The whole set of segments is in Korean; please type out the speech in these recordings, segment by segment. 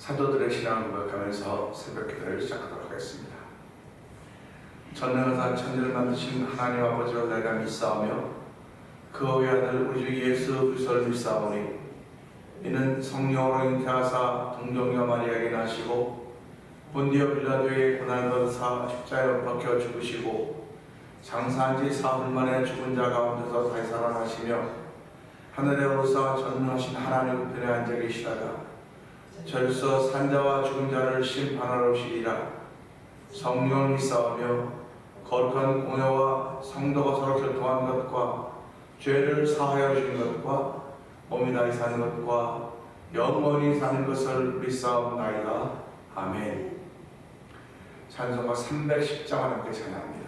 사도들의 신앙을 고백하면서 새벽 기도를 시작하도록 하겠습니다. 전능하사 천지를 만드신 하나님 아버지를 내가 믿사오며 그 외아들 우리 주 예수 그리스도를 믿사오니 이는 성령으로 잉태하사 동정녀 마리아에게 나시고 본디오 빌라도에게 고난받으사 십자가에 못 박혀 죽으시고 장사한 지 사흘 만에 죽은 자 가운데서 다시 살아나시며 하늘에 오르사 전능하신 하나님 우편에 앉아 계시다가 절서 산자와 죽은 자를 심판하러 오시리라. 성령을 믿사오며 거룩한 공회와 성도가 서로 결통한 것과 죄를 사하여 주신 것과 몸이 다시 사는 것과 영원히 사는 것을 믿사옵나이다. 아멘. 찬송가 310장을 함께 찬양합니다.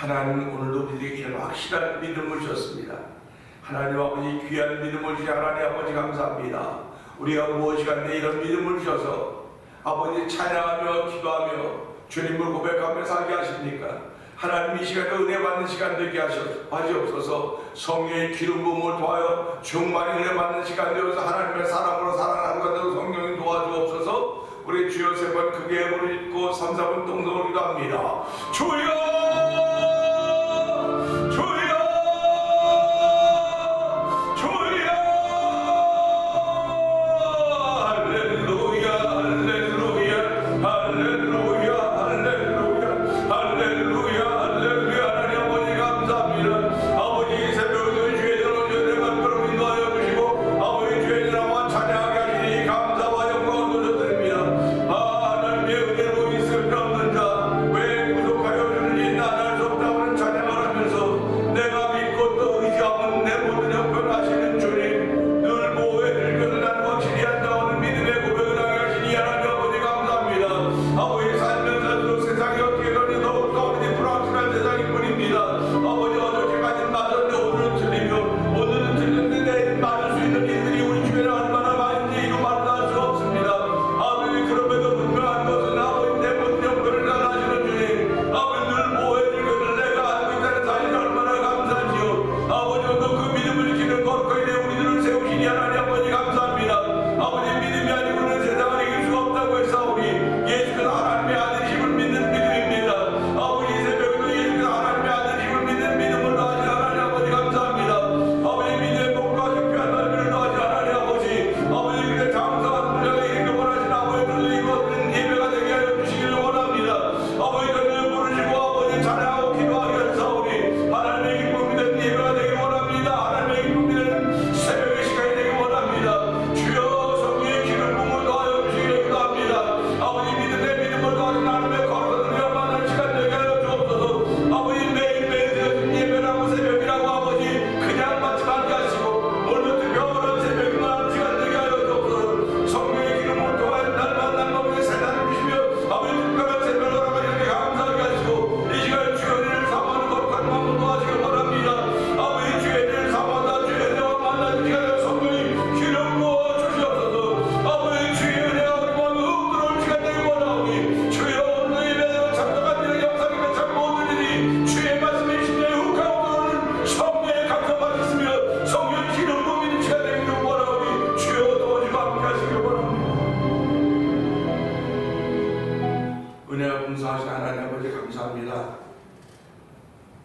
하나님은 오늘도 우리에게 이런 확실한 믿음을 주셨습니다. 하나님 아버지 귀한 믿음을 주신 하나님 아버지 감사합니다. 우리가 무엇이간에 이런 믿음을 주셔서 아버지 찬양하며 기도하며 주님을 고백하며 살게 하십니까? 하나님 이 시간에 은혜 받는 시간 되게 하시옵소서. 성령의 기름 부음을 도하여 충만히 은혜 받는 시간 되어서 하나님의 사랑으로 살아가는 것 같아서 성령이 도와주옵소서. 우리 주여 세 번 크게 부르짖고 3, 4분 동성으로 기도합니다. 주여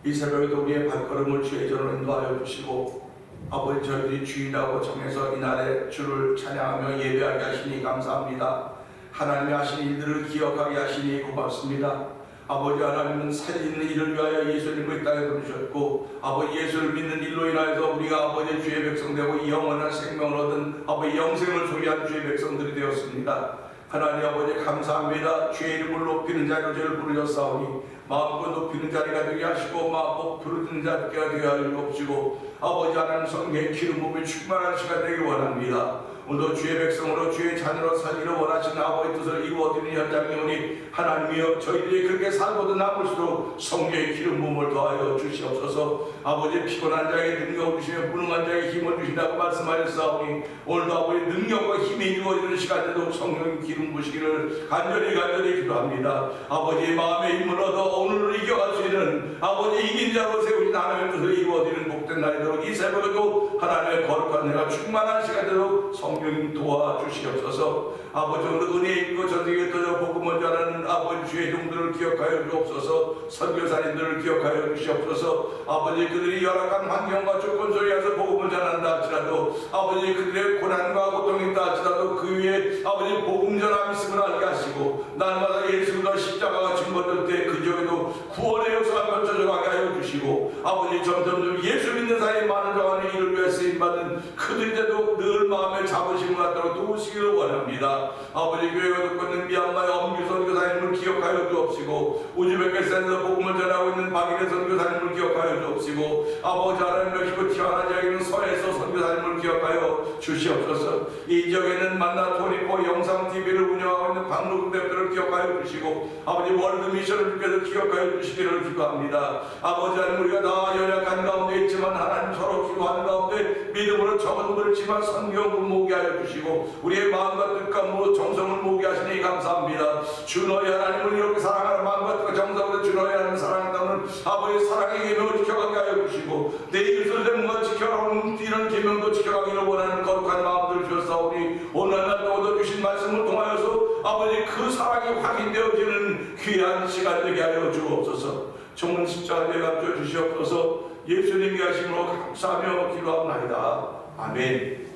이 새벽에도 우리의 발걸음을 주의 전으로 인도하여 주시고 아버지 저희들이 주일이라고 정해서 이날에 주를 찬양하며 예배하게 하시니 감사합니다. 하나님이 하신 일들을 기억하게 하시니 고맙습니다. 아버지 하나님은 살리는 일을 위하여 예수님을 이 땅에 보내주셨고 아버지 예수를 믿는 일로 인하여서 우리가 아버지 주의 백성 되고 이 영원한 생명을 얻은 아버지 영생을 소유한 주의 백성들이 되었습니다. 하나님 아버지 감사합니다. 주의 이름을 높이는 자로 저를 부르셨사오니 마음껏 높이는 자리가 되게 하시고 마음껏 부르는 자리가 되게 하여 주옵시고 아버지 하나님 성령의 기름 부음이 충만한 시간 되길 원합니다. 오늘도 주의 백성으로 주의 자녀로 살기를 원하시는 아버지 뜻을 이루어드리는 현장이 오니 하나님이여 저희들이 그렇게 살고도 남을수록 성령의 기름 부음을 더하여 주시옵소서. 아버지 피곤한 자에게 능력을 주시며 무능한 자에게 힘을 주신다고 말씀하셨사오니 오늘도 아버지 능력과 힘이 이루어지는 시간에도 성령의 기름 부으시기를 간절히 기도합니다. 아버지의 마음의 힘을 얻어 오늘을 이겨갈 수 있는 아버지 이긴 자로 세우신 하나님의 뜻을 이루어드리는 복된 날이 되도록 이 새벽에도 하나님의 거룩한 내가 충만한 시간 되도록 성령님 도와주시옵소서. 아버지 오늘 은혜 있고 전쟁에 떠져 복음을 전하는 아버지 주의 종들을 기억하여 주옵소서. 선교사님들을 기억하여 주시옵소서. 아버지 그들이 열악한 환경과 조건 속에서 복음을 전한다 할지라도 아버지 그들의 고난과 고통이 있다 할지라도 그 위에 아버지 복음 전함이 있음을 알게 하시고 날마다 예수님과 십자가가 증거될 때 그 지역에도 구원의 역사가 펼쳐져 가게 하여 주시고 아버지 점점 예수 믿는 사이에 많은 자와는 이를 위해 쓰임받은 그들인데도 늘 마음에 자부심을 갖도록 도우시기를 원합니다. 아버지 교회가 듣고 있는 미얀마의 엄규 선교사님을 기억하여 주옵시고 우즈베키스탄에서 복음을 전하고 있는 박인혜 선교사님을 기억하여 주옵시고 아버지 하나님 멕시코 티와나 지역에 있는 서해에서 선교사님을 기억하여 주시옵소서. 이 지역에는 만나 토니포 영상TV를 운영하고 있는 박루근 대표를 기억하여 주시고 아버지 월드 미션을 주께서 기억하여 주시기를 기도합니다. 아버지 하나님 우리가 다 연약한 가운데 있지만 하나님 서로 기도하는 가운데 믿음으로 적은 그렇지만 성경을 모게 하여 주시고 우리의 마음과 뜻과 정성을 모게 하시니 감사합니다. 주 너희 하나님을 이렇게 사랑하는 마음과 뜻과 정성으로 주 너희 하나님을 사랑한다는 아버지의 사랑의 계명을 지켜가게 하여 주시고 내 이웃을 대문과 지켜가는 이런 계명도 지켜가기를 원하는 거룩한 마음들을 주셨사오니 오늘 날 얻어주신 말씀을 통하여서 아버지 그 사랑이 확인되어지는 귀한 시간 되게 하여 주옵소서. 종은 십자가 되어 감춰 주시옵소서. 예수님이 하심으로 감사하며 기도합나이다. 아멘.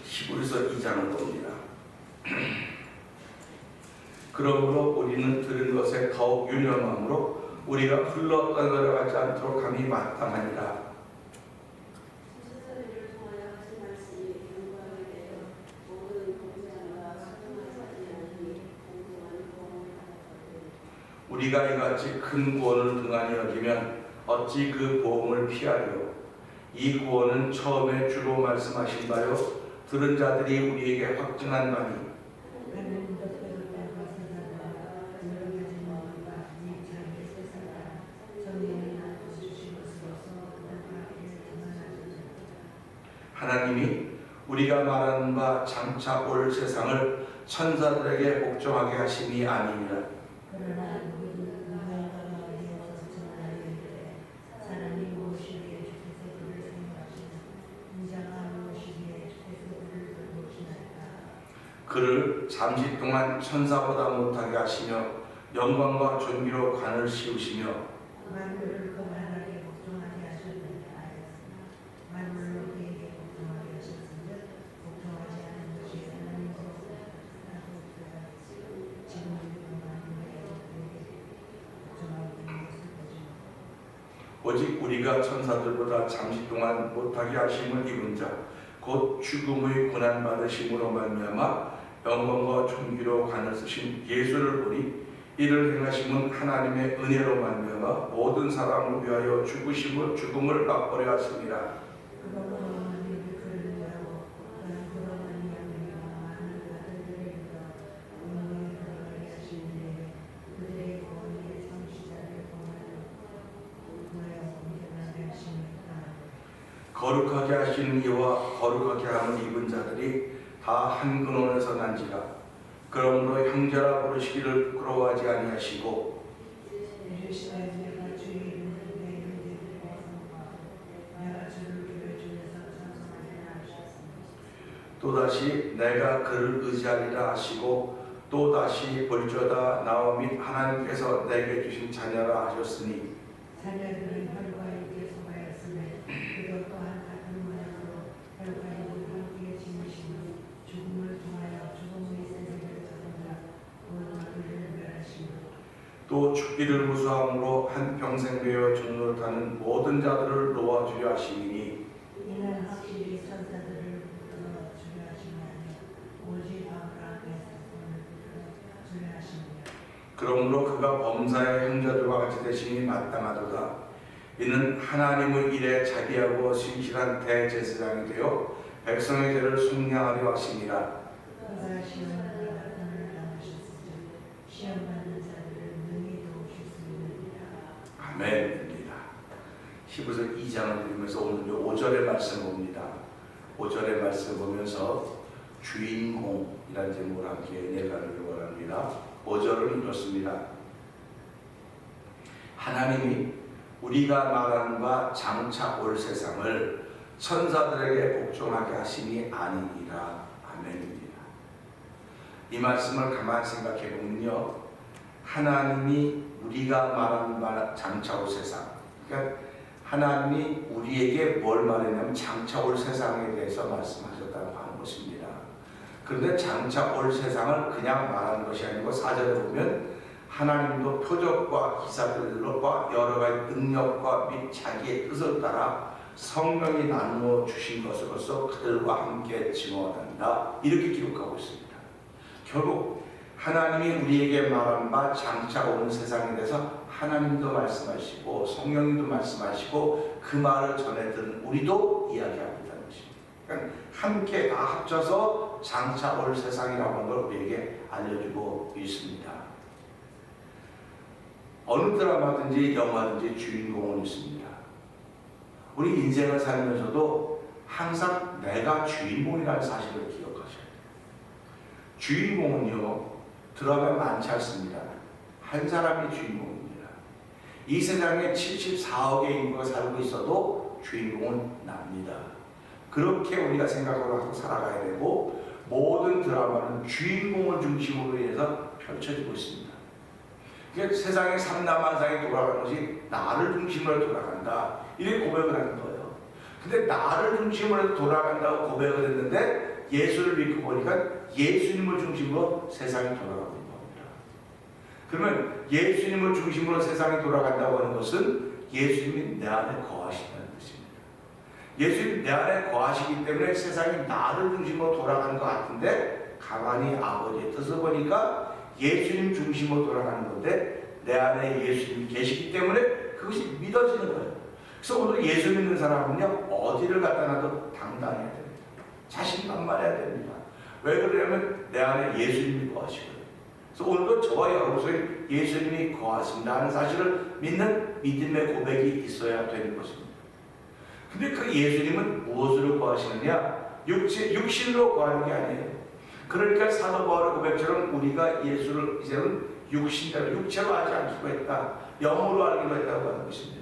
히브리서 2장을 봅니다. 그러므로 우리는 들은 것에 더욱 유념함으로 우리가 흘러 떠내려가지 않도록 함이 마땅하니라. 우리가 이같이 큰 구원을 등한히 여기면 어찌 그 보험을 피하리요. 이 구원은 처음에 주로 말씀하신 바요 들은 자들이 우리에게 확증한 바니 하나님이 우리가 말하는 바 장차 올 세상을 천사들에게 복종하게 하심이 아니니라. 그를 잠시 동안 천사보다 못하게 하시며 영광과 존귀로 관을 씌우시며 만물을 거만하게 복종하게 하셨느니라 하였으나 만물로 그에게 복종하게 하셨으며 복종하지 않은 것이 하나님으로부터 지금 만물에게 복종하고 있는 것을 보지 오직 우리가 천사들보다 잠시 동안 못하게 하심을 입은 자 곧 죽음의 고난 받으심으로 말미암아 영광과 존귀로 관을 쓰신 예수를 보니 이를 행하심은 하나님의 은혜로 말미암아 모든 사람을 위하여 죽음을 맛보려 하십니다. 거룩하게 하시는 이와 거룩하게 함을 입은 자들이 다 한 근원에서 난지라. 그러므로 형제라 부르시기를 부끄러워하지 아니하시고 또다시 내가 그를 의지하리라 하시고 또다시 볼지어다 나와 및 하나님께서 내게 주신 자녀라 하셨으니 자녀들은 혈과 육에 속하였으며 그도 또한 같은 모양으로 혈과 육을 함께 지니시며 죽음을 통하여 죽음의 세력을 잡으라 원망을 멸하시며 또 죽기를 무수함으로 한평생 배워 죽노릇하는 모든 자들을 놓아주려 하시니 이는 확실히 천사들을 붙들어 주려 하시나니 오직 아브라함의 사건을 붙들어 주려 하시니라. 그러므로 그가 범사의 형제들과 같이 되심이 마땅하도다. 이는 하나님의 일에 자비하고 신실한 대제사장이 되어 백성의 죄를 속량하려 하심이라. 그가 시험받는 자를 당하셨으니 시험받는 자들을 능히 도우실 수 있느니라. 아멘입니다. 히브리서 2장을 읽으면서 오늘 5절의 말씀을 봅니다. 5절의 말씀을 보면서 주인공이라는 제목을 함께 내가르기 원합니다. 5절을 읽었습니다. 하나님이 우리가 말하는 바 장차 올 세상을 천사들에게 복종하게 하심이 아니니라. 아멘입니다. 이 말씀을 가만히 생각해 보면요, 하나님이 우리가 말하는 바 장차 올 세상, 그러니까 하나님이 우리에게 뭘 말했냐면 장차 올 세상에 대해서 말씀하셨다고 하는 것입니다. 그런데 장차 올 세상을 그냥 말하는 것이 아니고 4절에 보면 하나님도 표적과 기사들과 여러 가지 능력과 및 자기의 뜻을 따라 성령이 나누어 주신 것으로서 그들과 함께 증언한다. 이렇게 기록하고 있습니다. 결국 하나님이 우리에게 말한 바 장차 오는 세상에 대해서 하나님도 말씀하시고 성령님도 말씀하시고 그 말을 전해 들은 우리도 이야기합니다는 것입니다. 그러니까 함께 다 합쳐서 장차 올 세상이라고 하는 걸 우리에게 알려주고 있습니다. 어느 드라마든지 영화든지 주인공은 있습니다. 우리 인생을 살면서도 항상 내가 주인공이라는 사실을 기억하셔야 돼요. 주인공은요, 드라마에 많지 않습니다. 한 사람이 주인공입니다. 이 세상에 74억의 인구가 살고 있어도 주인공은 납니다. 그렇게 우리가 생각을 하고 살아가야 되고, 모든 드라마는 주인공을 중심으로 해서 펼쳐지고 있습니다. 그러니까 세상의 삼라만상이 돌아가는 것이 나를 중심으로 돌아간다, 이렇게 고백을 하는 거예요. 근데 나를 중심으로 해서 돌아간다고 고백을 했는데 예수를 믿고 보니까 예수님을 중심으로 세상이 돌아가고 있는 겁니다. 그러면 예수님을 중심으로 세상이 돌아간다고 하는 것은 예수님이 내 안에 거하신다는 뜻입니다. 예수님이 내 안에 거하시기 때문에 세상이 나를 중심으로 돌아가는 것 같은데, 가만히 아버지의 뜻을 보니까 예수님 중심으로 돌아가는 건데 내 안에 예수님이 계시기 때문에 그것이 믿어지는 거예요. 그래서 오늘 예수 믿는 사람은요, 어디를 갖다 놔도 당당해야 됩니다. 자신만만해야 됩니다. 왜 그러냐면 내 안에 예수님이 거하시거든요. 그래서 오늘도 저와 여러분 속에 예수님이 거하신다 하는 사실을 믿는 믿음의 고백이 있어야 되는 것입니다. 근데 그 예수님은 무엇으로 거하시느냐? 육신으로 거하는 게 아니에요. 그러니까 사도 바울의 고백처럼 우리가 예수를 이제는 육신대로, 육체로 하지 않기로 했다, 영으로 알기로 했다고 하는 것입니다.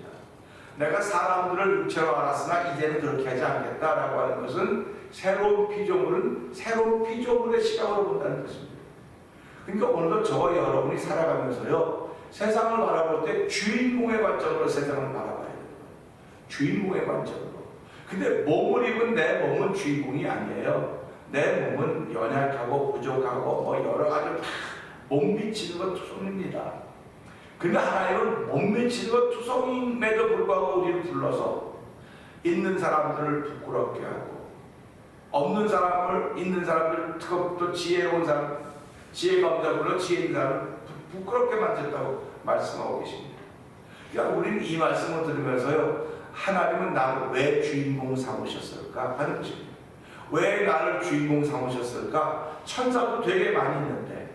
내가 사람들을 육체로 알았으나 이제는 그렇게 하지 않겠다라고 하는 것은 새로운 피조물의 시각으로 본다는 것입니다. 그러니까 오늘도 저와 여러분이 살아가면서요, 세상을 바라볼 때 주인공의 관점으로 세상을 바라봐야 돼요. 주인공의 관점으로. 근데 몸을 입은 내 몸은 주인공이 아니에요. 내 몸은 연약하고 부족하고 여러 가지 못 미치는 건 투성입니다. 근데 하나님은 못 미치는 건 투성임에도 불구하고 우리를 불러서 있는 사람들을 부끄럽게 하고, 없는 사람을, 있는 사람들을 또 지혜로운 사람, 지혜가 없다 불러 지혜 있는 사람을 부끄럽게 만들었다고 말씀하고 계십니다. 그러니까 우리는 이 말씀을 들으면서요, 하나님은 나를 왜 주인공 삼으셨을까 하는 것입니다. 왜 나를 주인공 삼으셨을까? 천사도 되게 많이 있는데,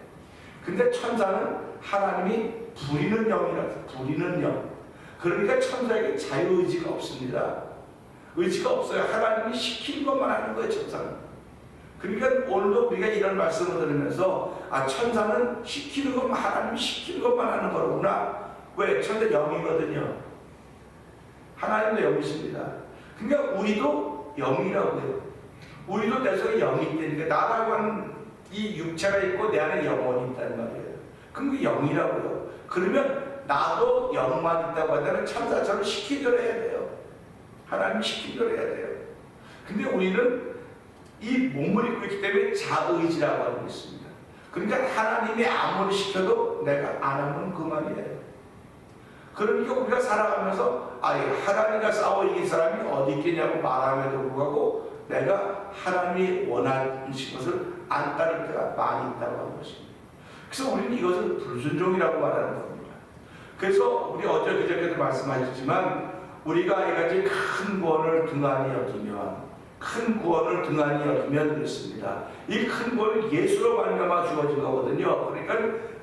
근데 천사는 하나님이 부리는 영이라서, 부리는 영. 그러니까 천사에게 자유의지가 없습니다. 의지가 없어요. 하나님이 시키는 것만 하는 거예요, 천사는. 그러니까 오늘도 우리가 이런 말씀을 들으면서, 천사는 시키는 것만, 하나님이 시키는 것만 하는 거구나. 왜? 천사 영이거든요. 하나님도 영이십니다. 그러니까 우리도 영이라고요. 우리도 내 속에 영이 있다니까, 나라고 하는 이 육체가 있고 내 안에 영혼이 있다는 말이에요. 그럼 그 영이라고요. 그러면 나도 영만 있다고 한다면 천사처럼 시키대로 해야 돼요. 하나님 시키대로 해야 돼요. 근데 우리는 이 몸을 입고 있기 때문에 자의지라고 하는 게 있습니다. 그러니까 하나님이 아무리 시켜도 내가 안 하면 그만이에요. 그러니까 우리가 살아가면서 하나님과 싸워 이긴 사람이 어디 있겠냐고 말함에도 불구하고 내가 하나님이 원하는 것을 안 따를 때가 많이 있다고 하는 것입니다. 그래서 우리는 이것을 불순종이라고 말하는 겁니다. 그래서 우리 어제 그저께도 말씀하셨지만, 우리가 이같이 큰 구원을 등한히 여기면 그렇습니다. 이 큰 구원은 예수로 말미암아 주어진 거거든요. 그러니까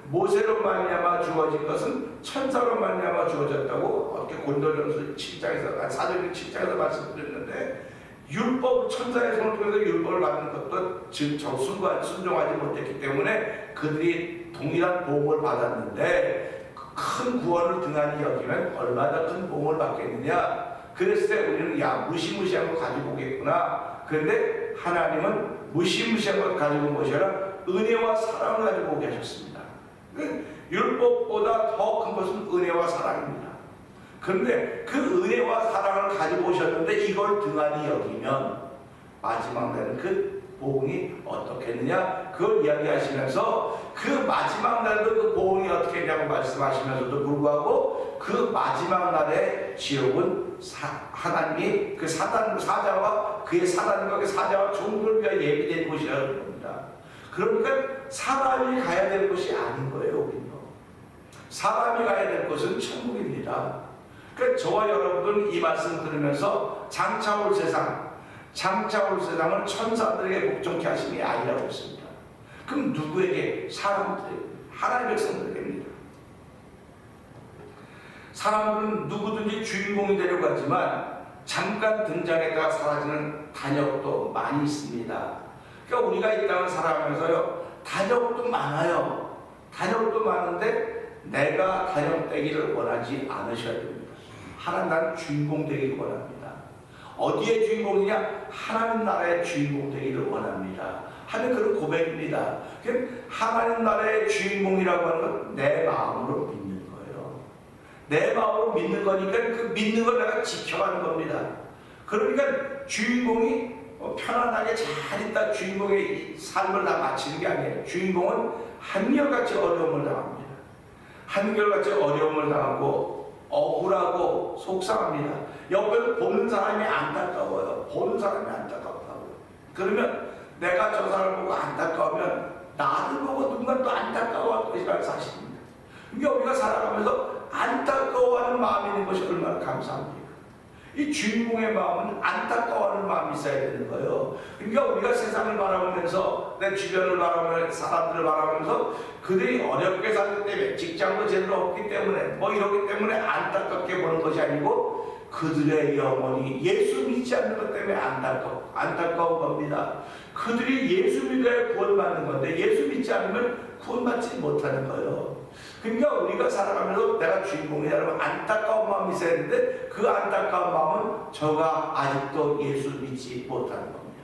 모세로 말미암아 주어진 것은 천사로 말미암아 주어졌다고 어떻게 고린도전서 7장에서, 사도행전 7장에서 말씀드렸는데, 율법, 천사의 손을 통해서 율법을 받는 것도 순종하지 못했기 때문에 그들이 동일한 보응을 받았는데, 큰 구원을 등한히 여기면 얼마나 큰 보응을 받겠느냐. 그랬을 때 우리는 무시무시한 거 가지고 오겠구나. 그런데 하나님은 무시무시한 걸 가지고 온 것이 아니라 은혜와 사랑을 가지고 오게 하셨습니다. 율법보다 더 큰 것은 은혜와 사랑입니다. 그런데 그 은혜와 사랑을 가지고 오셨는데 이걸 등한히 여기면 마지막 날은 그 보응이 어떻겠느냐, 그걸 이야기하시면서 그 마지막 날도 그 보응이 어떻겠냐고 말씀하시면서도 불구하고 그 마지막 날의 지옥은 하나님이 그 사자와 그의 사단과 그 사자와 종들을 위하여 예비된 곳이라는 겁니다. 그러니까 사람이 가야 될 곳이 아닌 거예요. 우리는 사람이 가야 될 곳은 천국입니다. 그러니까 저와 여러분들은 이 말씀 들으면서 장차 올 세상은 천사들에게 복종케 하심이 아니라고 했습니다. 그럼 누구에게? 사람들에게, 하나님의 백성들에게입니다. 사람들은 누구든지 주인공이 되려고 하지만 잠깐 등장했다가 사라지는 단역도 많이 있습니다. 그러니까 우리가 이 땅을 살아가면서요, 단역도 많아요. 단역도 많은데 내가 단역되기를 원하지 않으셔야 됩니다. 하나님 나라의 주인공 되기를 원합니다. 어디의 주인공이냐? 하나님 나라의 주인공 되기를 원합니다. 하는 그런 고백입니다. 하나님 나라의 주인공이라고 하는 건 내 마음으로 믿는 거예요. 내 마음으로 믿는 거니까 그 믿는 걸 내가 지켜가는 겁니다. 그러니까 주인공이 편안하게 잘 있다 주인공의 삶을 다 마치는 게 아니에요. 주인공은 한결같이 어려움을 당합니다. 한결같이 어려움을 당하고 억울하고 속상합니다. 옆에서 보는 사람이 안타까워요. 보는 사람이 안타깝다고요. 그러면 내가 저 사람을 보고 안타까우면 나를 보고 누군가 또 안타까워할 것이라는 사실입니다. 그러니까 우리가 살아가면서 안타까워하는 마음이 있는 것이 얼마나 감사합니까? 이 주인공의 마음은 안타까워하는 마음이 있어야 되는 거예요. 그러니까 우리가 세상을 바라보면서 내 주변을 바라보면서 사람들을 바라보면서 그들이 어렵게 살기 때문에 직장도 제대로 없기 때문에 뭐 이러기 때문에 안타깝게 보는 것이 아니고 그들의 영혼이 예수 믿지 않는 것 때문에 안타까운 겁니다. 그들이 예수 믿어야 구원받는 건데 예수 믿지 않으면 구원받지 못하는 거예요. 그러니까 우리가 살아가면서 내가 주인공이다 그러면 안타까운 마음이 있어야 되는데 그 안타까운 마음은 저가 아직도 예수 믿지 못하는 겁니다.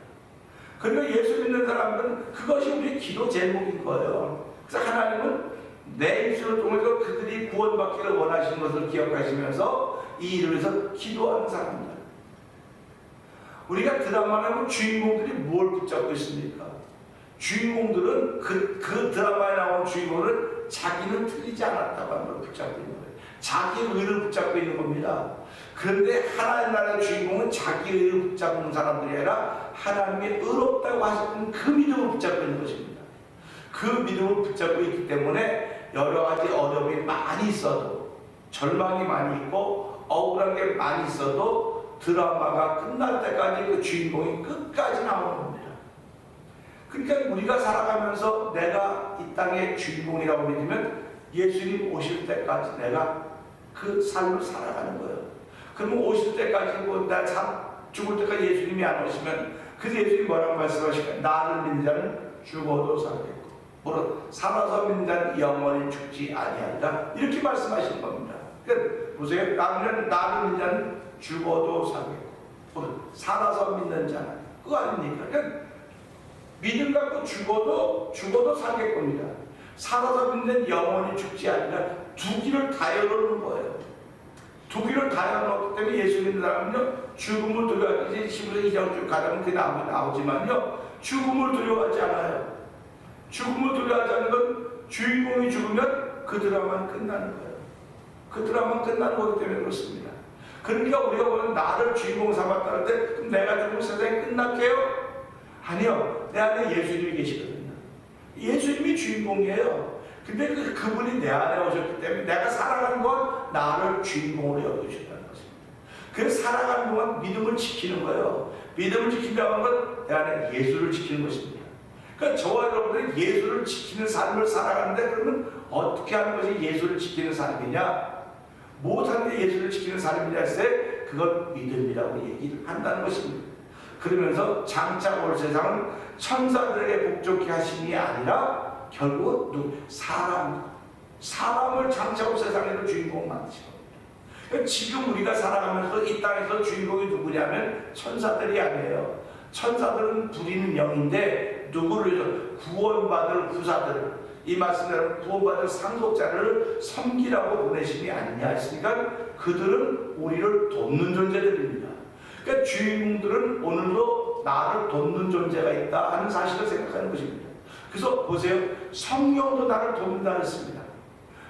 그러니까 예수 믿는 사람들은 그것이 우리 기도 제목인 거예요. 그래서 하나님은 내 입술을 통해서 그들이 구원받기를 원하시는 것을 기억하시면서 이 일을 위해서 기도하는 사람입니다. 우리가 드라마는 주인공들이 뭘 붙잡고 있습니까? 주인공들은 그 드라마에 나온 주인공을 자기는 틀리지 않았다고 하는 걸 붙잡고 있는 거예요. 자기 의를 붙잡고 있는 겁니다. 그런데 하나님 나라의 주인공은 자기 의를 붙잡는 사람들이 아니라 하나님의 의롭다고 하셨던 그 믿음을 붙잡고 있는 것입니다. 그 믿음을 붙잡고 있기 때문에 여러 가지 어려움이 많이 있어도 절망이 많이 있고 억울한 게 많이 있어도 드라마가 끝날 때까지 그 주인공이 끝까지 나오는 겁니다. 그러니까 우리가 살아가면서 내가 이 땅의 주인공이라고 믿으면 예수님 오실 때까지 내가 그 삶을 살아가는 거예요. 그러면 오실 때까지 나 죽을 때까지 예수님이 안 오시면 그래서 예수님이 뭐라고 말씀하실까요? 나를 믿는 자는 죽어도 살겠고 물론 살아서 믿는 자는 영원히 죽지 아니하리라 이렇게 말씀하시는 겁니다. 그러니까 보세요. 나를 믿는 자는 죽어도 살겠고 물론 살아서 믿는 자는 그거 아닙니까? 그러니까 믿음 갖고 죽어도 살겠 겁니다. 살아서 믿는 영원히 죽지 아니라 두 길을 다 열어놓은 거예요. 두 길을 다 열어놓기 때문에 예수 믿는 사람은요 죽음을 두려워하지 시부서 2장 쭉 가다보면 그게 나오지만요 죽음을 두려워하지 않아요. 죽음을 두려워하지 않는 건 주인공이 죽으면 그 드라마는 끝나는 거예요. 그 드라마는 끝나는 거기 때문에 그렇습니다. 그러니까 우리가 보면 나를 주인공 삼았다는데 그럼 내가 죽으면 세상이 끝날게요? 아니요. 내 안에 예수님이 계시거든요. 예수님이 주인공이에요. 근데 그분이 내 안에 오셨기 때문에 내가 살아가는 건 나를 주인공으로 여겨주신다는 것입니다. 그래서 살아가는 동안 믿음을 지키는 거예요. 믿음을 지킨다는 건 내 안에 예수를 지키는 것입니다. 그러니까 저와 여러분들이 예수를 지키는 삶을 살아가는데 그러면 어떻게 하는 것이 예수를 지키는 삶이냐? 못하는데 예수를 지키는 삶이냐 했을 때 그건 믿음이라고 얘기를 한다는 것입니다. 그러면서 장차 올 세상은 천사들에게 복종케 하심이 아니라 결국 사람을 장차 올 세상에도 주인공 만드신 겁니다. 그러니까 지금 우리가 살아가면서 이 땅에서 주인공이 누구냐면 천사들이 아니에요. 천사들은 부리는 영인데 누구를 구원받을 구사들 이 말씀대로 구원받을 상속자를 섬기라고 보내심이 아니냐 했으니까 그들은 우리를 돕는 존재들입니다. 그러니까 주인공들은 오늘도 나를 돕는 존재가 있다 하는 사실을 생각하는 것입니다. 그래서 보세요. 성령도 나를 돕는다 했습니다.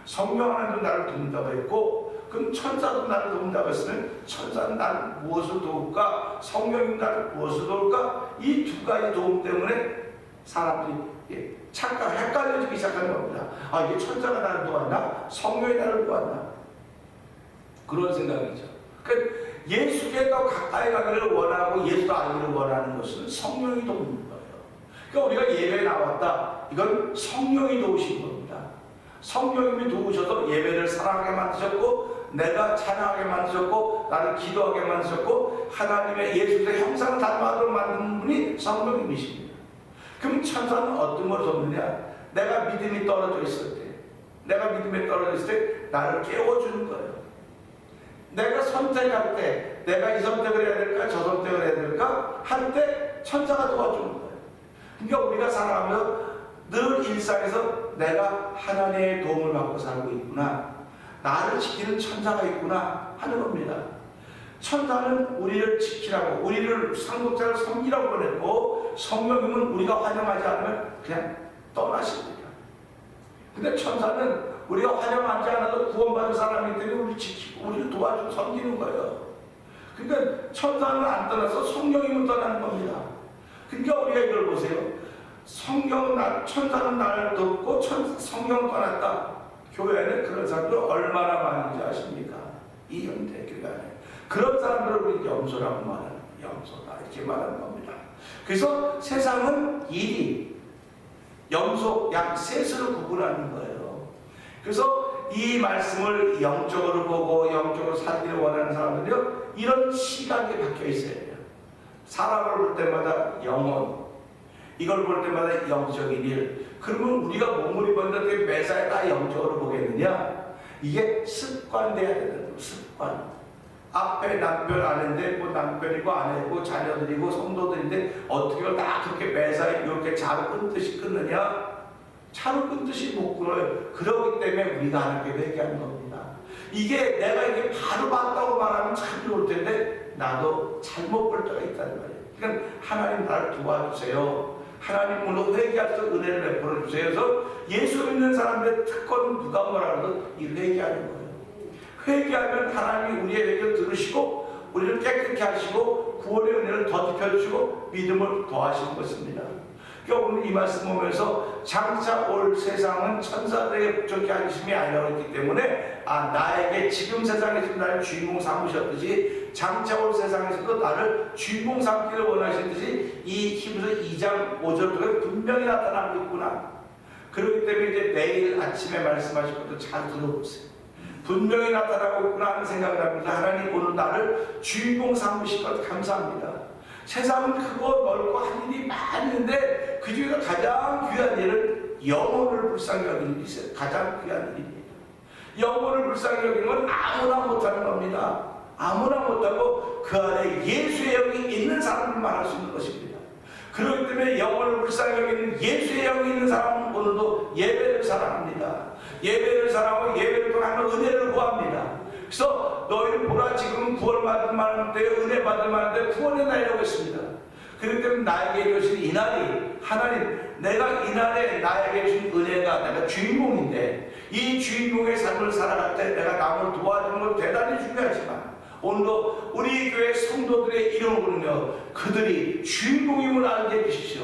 성령 하나님도 나를 돕는다고 했고 그럼 천사도 나를 돕는다고 했으면 천사는 나를 무엇을 도울까? 성령이 나를 무엇을 도울까? 이 두 가지 도움 때문에 사람들이 헷갈려지기 시작하는 겁니다. 아, 이게 천사가 나를 도왔나? 성령이 나를 도왔나? 그런 생각이죠. 그러니까 예수께서 가까이 가기를 원하고 예수 알기를 원하는 것은 성령이 돕는 거예요. 그러니까 우리가 예배에 나왔다. 이건 성령이 도우신 겁니다. 성령님이 도우셔서 예배를 사랑하게 만드셨고 내가 찬양하게 만드셨고 나를 기도하게 만드셨고 하나님의 예수의 형상을 닮아도록 만든 분이 성령님이십니다. 그럼 천사는 어떤 걸 돕느냐? 내가 믿음이 떨어져 있을 때, 내가 믿음에 떨어져 있을 때 나를 깨워주는 거예요. 내가 선택할 때 내가 이 선택을 해야 될까 저 선택을 해야 될까 할 때 천사가 도와주는 거예요. 그러니까 우리가 살아가면서 늘 일상에서 내가 하나님의 도움을 받고 살고 있구나, 나를 지키는 천사가 있구나 하는 겁니다. 천사는 우리를 지키라고, 우리를 상속자를 섬기라고 보냈고, 성령님은 우리가 환영하지 않으면 그냥 떠나십니다. 근데 천사는 우리가 환영하지 않아도 구원받은 사람이기 때문에 우리를 지키고 우리를 도와주고 섬기는 거예요. 그러니까 천사는 안 떠나서 성령님은 떠나는 겁니다. 그러니까 우리가 이걸 보세요. 천사는 나를 돕고 성령은 떠났다. 교회 안에 그런 사람들 얼마나 많은지 아십니까? 이 현대 교회 안에 그런 사람들을 우리 염소라고 말하는, 염소다 이렇게 말하는 겁니다. 그래서 세상은 일이 염소, 양, 셋으로 구분하는 거예요. 그래서 이 말씀을 영적으로 보고 영적으로 살기를 원하는 사람들이요, 이런 시각에 박혀 있어야 돼요. 사람을 볼 때마다 영혼, 이걸 볼 때마다 영적인 일. 그러면 우리가 몸을 입었는데 매사에 다 영적으로 보겠느냐? 이게 습관돼야 되는 거예요. 습관. 앞에 남편 아내인데 뭐 남편이고 아내고 자녀들이고 성도들인데 어떻게 다 그렇게 매사에 이렇게 자루 끊듯이 끊느냐? 차로 끊듯이 못 끊어요. 그러기 때문에 우리가 하나님께 회개하는 겁니다. 이게 내가 이게 바로 맞다고 말하면 참 좋을 텐데 나도 잘못 볼 때가 있다는 말이에요. 그러니까 하나님 나를 도와주세요. 하나님으로 회개할 수 은혜를 베풀어 주세요. 그래서 예수 믿는 사람들의 특권 누가 뭐라 그래도 이 회개하는 거예요. 회개하면 하나님이 우리의 회개를 들으시고 우리를 깨끗게 하시고 구원의 은혜를 더딥혀 주시고 믿음을 더하시는 것입니다. 그러니까 오늘 이 말씀 보면서 장차 올 세상은 천사들에게 부족해 하심이 아니라고 했기 때문에 나에게 지금 세상에서 나를 주인공 삼으셨듯이 장차 올 세상에서도 나를 주인공 삼기를 원하시듯이 이 히브리서 2장 5절 통해 분명히 나타나고 있구나. 그렇기 때문에 이제 내일 아침에 말씀하실 것도 잘 들어보세요. 분명히 나타나고 있구나 하는 생각을 합니다. 하나님 오늘 나를 주인공 삼으실 것 감사합니다. 세상은 크고 넓고 한 일이 많이 있는데 그 중에서 가장 귀한 일은 영혼을 불쌍히 여기는 일이 있어요. 가장 귀한 일입니다. 영혼을 불쌍히 여기는 건 아무나 못하는 겁니다. 아무나 못하고 그 안에 예수의 영이 있는 사람들만 할 수 있는 것입니다. 그렇기 때문에 영혼을 불쌍히 여기는 예수의 영이 있는 사람은 오늘도 예배를 사랑합니다. 예배를 사랑하고 예배를 통하면 은혜를 구합니다. 그래서 너희를 보라, 지금 구원 받을 만한데 은혜 받을 만한데 구원의 날이라고 했습니다. 그렇기 때문에 나에게 주신 이 날이, 하나님 내가 이 날에 나에게 주신 은혜가 내가 주인공인데 이 주인공의 삶을 살아갈 때 내가 남을 도와주는 건 대단히 중요하지만 오늘도 우리 교회 성도들의 이름을 부르며 그들이 주인공임을 알게 해주십시오.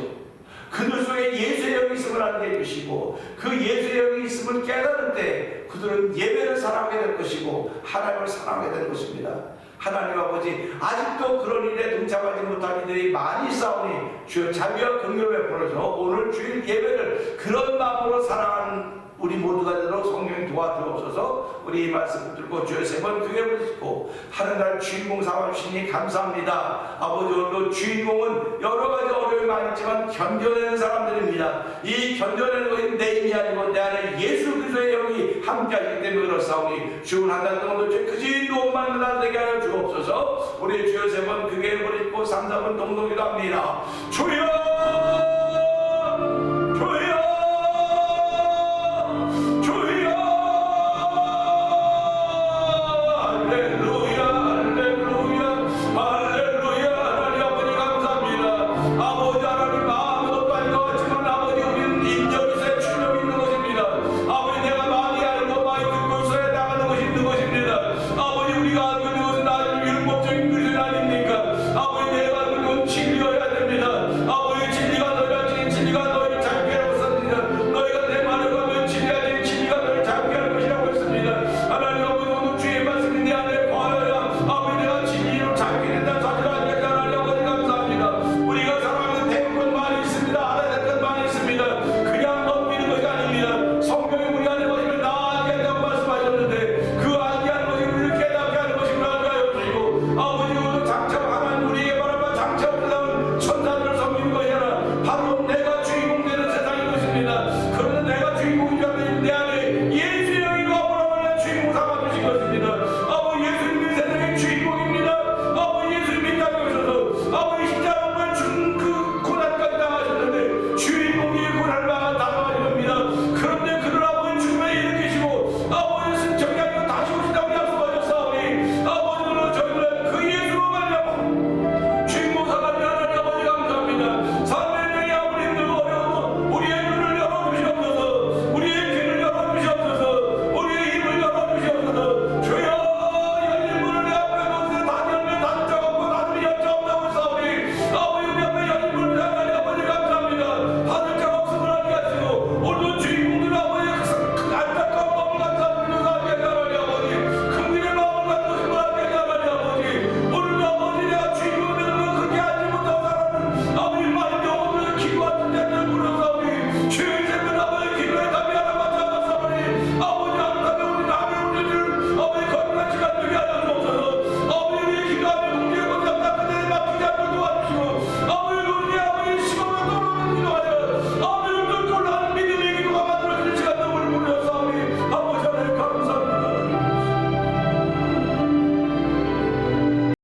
그들 속에 예수의 영이 있음을 알게 해주시고 그 예수의 영이 있음을 깨달을 때 그들은 예배를 사랑하게 될 것이고 하나님을 사랑하게 될 것입니다. 하나님 아버지, 아직도 그런 일에 동참하지 못한 이들이 많이 있사오니 주여 자비와 긍휼을 베풀어서 오늘 주일 예배를 그런 마음으로 사랑하는 우리 모두가 되도록 성령이 도와주옵소서. 우리 이 말씀 붙들고 주여 세 번 크게 부르시고 하는 날 주인공 삼아주시니 감사합니다. 아버지, 오늘도 주인공은 여러 가지 어려움이 많이 있지만 견뎌내는 사람들입니다. 이 견뎌내는 것이 내 힘이 아니고 내 안에 예수 그리스도의 영이 함께하기 때문에 그렇사오니 주은 한 달 동안도 죄 크지 도움만 날 되게 하여 주옵소서. 우리 주여 세 번 크게 부르시고 3, 4번 동동기도 합니다. 주여